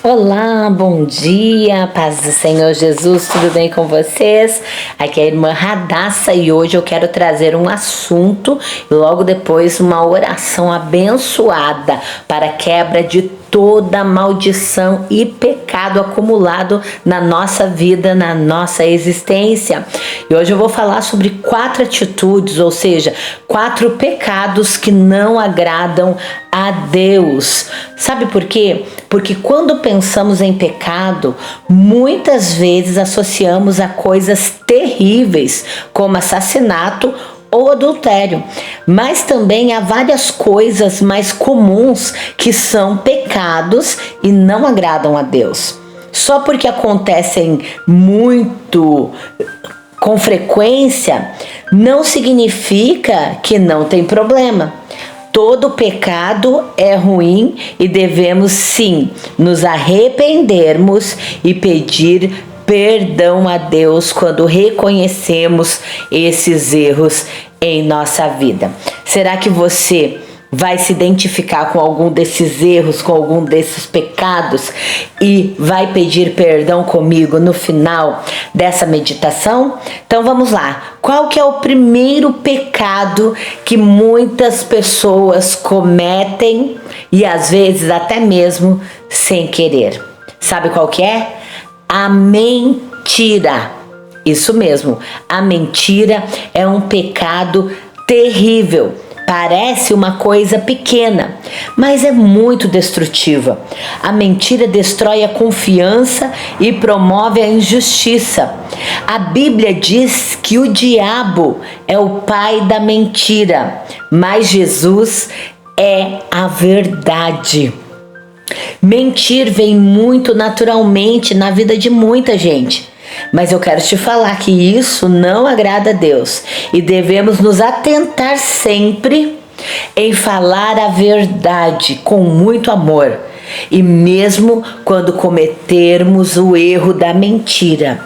Olá, bom dia, paz do Senhor Jesus, tudo bem com vocês? Aqui é a irmã Radassa e hoje eu quero trazer um assunto e logo depois uma oração abençoada para a quebra de toda maldição e pecado acumulado na nossa vida, na nossa existência. E hoje eu vou falar sobre 4 atitudes, ou seja, 4 pecados que não agradam a Deus. Sabe por quê? Porque quando pensamos em pecado, muitas vezes associamos a coisas terríveis, como assassinato ou adultério, mas também há várias coisas mais comuns que são pecados e não agradam a Deus. Só porque acontecem muito com frequência, não significa que não tem problema. Todo pecado é ruim e devemos sim nos arrependermos e pedir perdão a Deus quando reconhecemos esses erros em nossa vida. Será que você vai se identificar com algum desses erros, com algum desses pecados e vai pedir perdão comigo no final dessa meditação? Então vamos lá. Qual que é o primeiro pecado que muitas pessoas cometem e às vezes até mesmo sem querer? Sabe qual que é? A mentira. Isso mesmo, a mentira é um pecado terrível. Parece uma coisa pequena, mas é muito destrutiva. A mentira destrói a confiança e promove a injustiça. A Bíblia diz que o diabo é o pai da mentira, mas Jesus é a verdade. Mentir vem muito naturalmente na vida de muita gente. Mas eu quero te falar que isso não agrada a Deus e devemos nos atentar sempre em falar a verdade com muito amor. E mesmo quando cometermos o erro da mentira,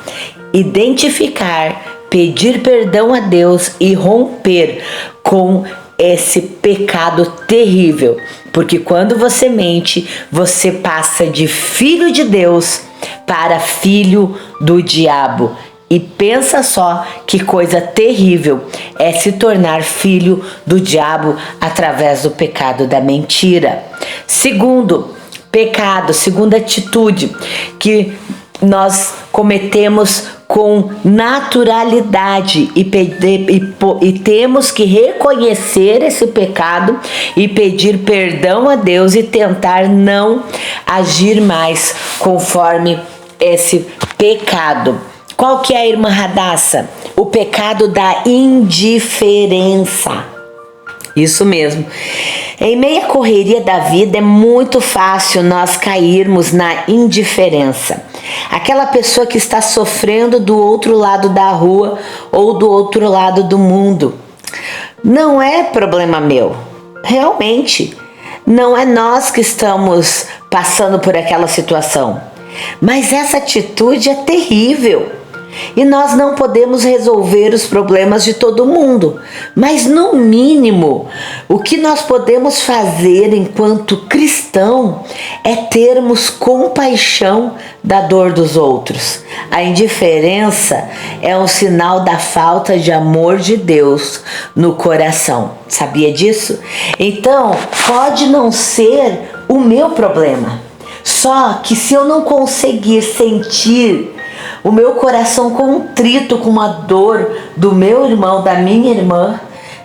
identificar, pedir perdão a Deus e romper com esse pecado terrível. Porque quando você mente, você passa de filho de Deus para filho do diabo. E pensa só que coisa terrível é se tornar filho do diabo através do pecado da mentira. Segundo pecado, segunda atitude que nós cometemos com naturalidade e temos que reconhecer esse pecado e pedir perdão a Deus e tentar não agir mais conforme esse pecado. Qual que é, irmã Radassa? O pecado da indiferença. Isso mesmo. Em meio à correria da vida é muito fácil nós cairmos na indiferença. Aquela pessoa que está sofrendo do outro lado da rua ou do outro lado do mundo. Não é problema meu. Realmente, não é nós que estamos passando por aquela situação. Mas essa atitude é terrível. E nós não podemos resolver os problemas de todo mundo, mas no mínimo, o que nós podemos fazer enquanto cristão é termos compaixão da dor dos outros. A indiferença é um sinal da falta de amor de Deus no coração. Sabia disso? Então, pode não ser o meu problema, só que se eu não conseguir sentir o meu coração contrito com a dor do meu irmão, da minha irmã,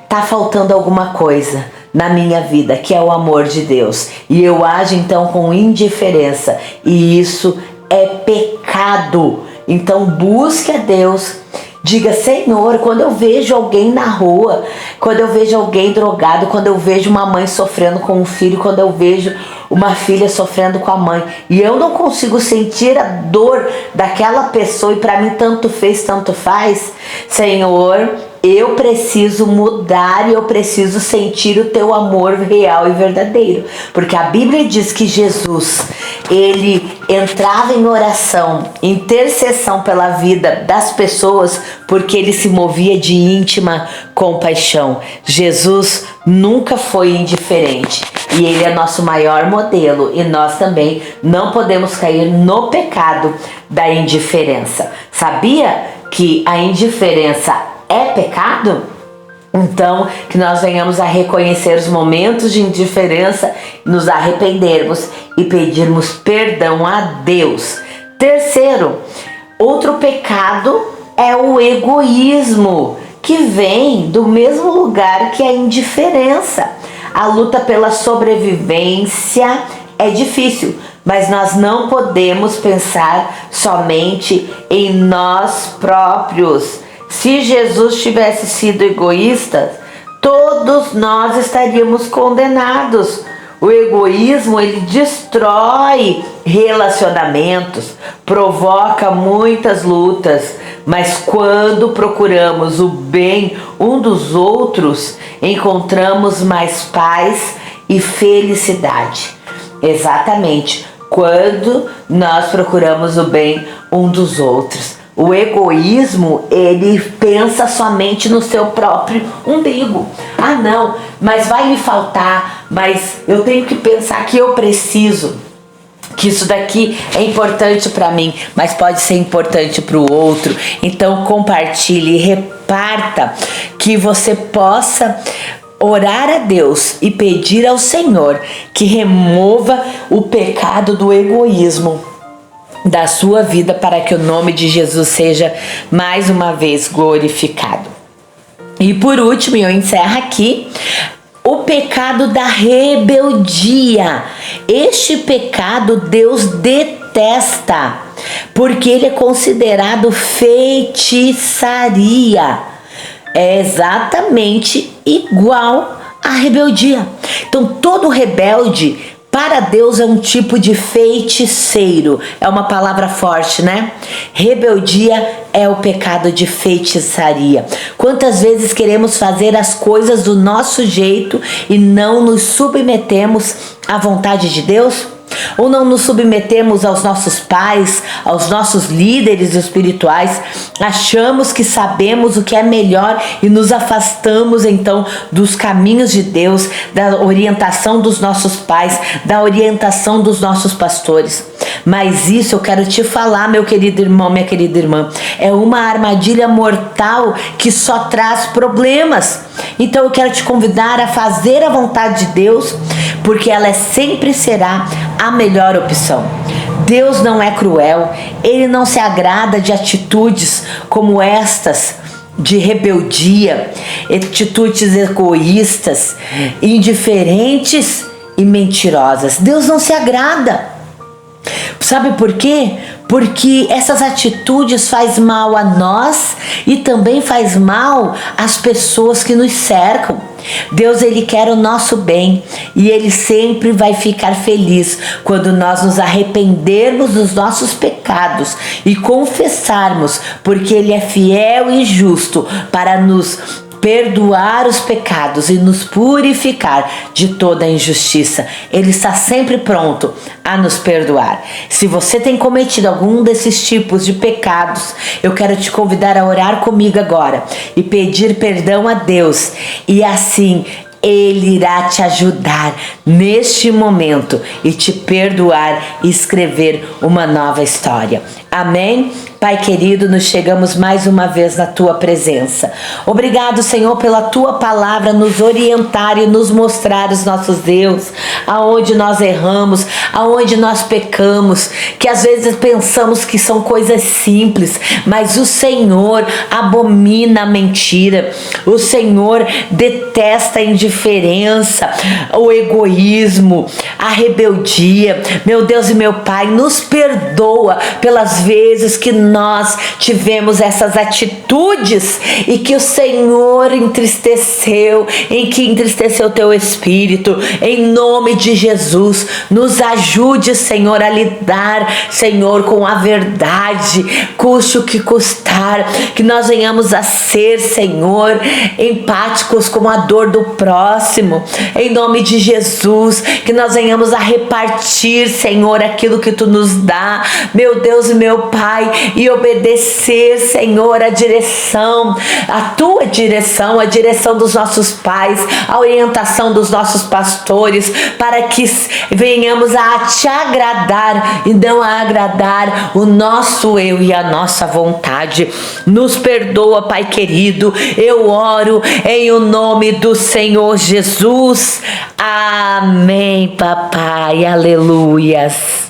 tá faltando alguma coisa na minha vida, que é o amor de Deus. E eu ajo então com indiferença, e isso é pecado. Então busque a Deus. Diga: Senhor, quando eu vejo alguém na rua, quando eu vejo alguém drogado, quando eu vejo uma mãe sofrendo com um filho, quando eu vejo uma filha sofrendo com a mãe, e eu não consigo sentir a dor daquela pessoa, e para mim tanto fez, tanto faz, Senhor, eu preciso mudar e eu preciso sentir o teu amor real e verdadeiro. Porque a Bíblia diz que Jesus, ele entrava em oração, intercessão pela vida das pessoas, porque ele se movia de íntima compaixão. Jesus nunca foi indiferente. e Ele é nosso maior modelo, e nós também não podemos cair no pecado da indiferença. Sabia que a indiferença é pecado? Então, que nós venhamos a reconhecer os momentos de indiferença, nos arrependermos e pedirmos perdão a Deus. Terceiro, outro pecado é o egoísmo, que vem do mesmo lugar que a indiferença. A luta pela sobrevivência é difícil, mas nós não podemos pensar somente em nós próprios. Se Jesus tivesse sido egoísta, todos nós estaríamos condenados. O egoísmo, ele destrói relacionamentos, provoca muitas lutas, mas quando procuramos o bem um dos outros, encontramos mais paz e felicidade. Exatamente, quando nós procuramos o bem um dos outros. O egoísmo, ele pensa somente no seu próprio umbigo. Ah, não, mas vai me faltar, mas eu tenho que pensar que eu preciso, que isso daqui é importante para mim, mas pode ser importante para o outro. Então compartilhe, reparta, que você possa orar a Deus e pedir ao Senhor que remova o pecado do egoísmo da sua vida, para que o nome de Jesus seja mais uma vez glorificado. E por último, eu encerro aqui, o pecado da rebeldia. Este pecado Deus detesta, porque ele é considerado feitiçaria. É exatamente igual à rebeldia. Então todo rebelde para Deus é um tipo de feiticeiro. É uma palavra forte, né? Rebeldia é o pecado de feitiçaria. Quantas vezes queremos fazer as coisas do nosso jeito e não nos submetemos à vontade de Deus? Ou não nos submetemos aos nossos pais, aos nossos líderes espirituais, achamos que sabemos o que é melhor e nos afastamos então dos caminhos de Deus, da orientação dos nossos pais, da orientação dos nossos pastores. Mas isso eu quero te falar, meu querido irmão, minha querida irmã, é uma armadilha mortal que só traz problemas. Então eu quero te convidar a fazer a vontade de Deus, porque ela sempre será a melhor opção. Deus não é cruel, Ele não se agrada de atitudes como estas, de rebeldia, atitudes egoístas, indiferentes e mentirosas. Deus não se agrada. Sabe por quê? Porque essas atitudes faz mal a nós e também faz mal às pessoas que nos cercam. Deus, Ele quer o nosso bem e Ele sempre vai ficar feliz quando nós nos arrependermos dos nossos pecados e confessarmos, porque Ele é fiel e justo para nos perdoar os pecados e nos purificar de toda a injustiça. Ele está sempre pronto a nos perdoar. Se você tem cometido algum desses tipos de pecados, eu quero te convidar a orar comigo agora e pedir perdão a Deus, e assim Ele irá te ajudar neste momento e te perdoar e escrever uma nova história. Amém? Pai querido, nos chegamos mais uma vez na Tua presença. Obrigado, Senhor, pela Tua palavra nos orientar e nos mostrar os nossos erros, aonde nós erramos, aonde nós pecamos, que às vezes pensamos que são coisas simples, mas o Senhor abomina a mentira, o Senhor detesta a indiferença, o egoísmo, a rebeldia. Meu Deus e meu Pai, nos perdoa pelas vezes que nós tivemos essas atitudes e que o Senhor entristeceu, em que entristeceu Teu Espírito. Em nome de Jesus, nos ajude, Senhor, a lidar, Senhor, com a verdade, custe o que custar, que nós venhamos a ser, Senhor, empáticos com a dor do próximo. Em nome de Jesus, que nós venhamos a repartir, Senhor, aquilo que Tu nos dá, meu Deus e meu Pai, e e obedecer, Senhor, a direção, a tua direção, a direção dos nossos pais, a orientação dos nossos pastores, para que venhamos a te agradar e não a agradar o nosso eu e a nossa vontade. Nos perdoa, Pai querido, eu oro em o nome do Senhor Jesus. Amém, papai, aleluias.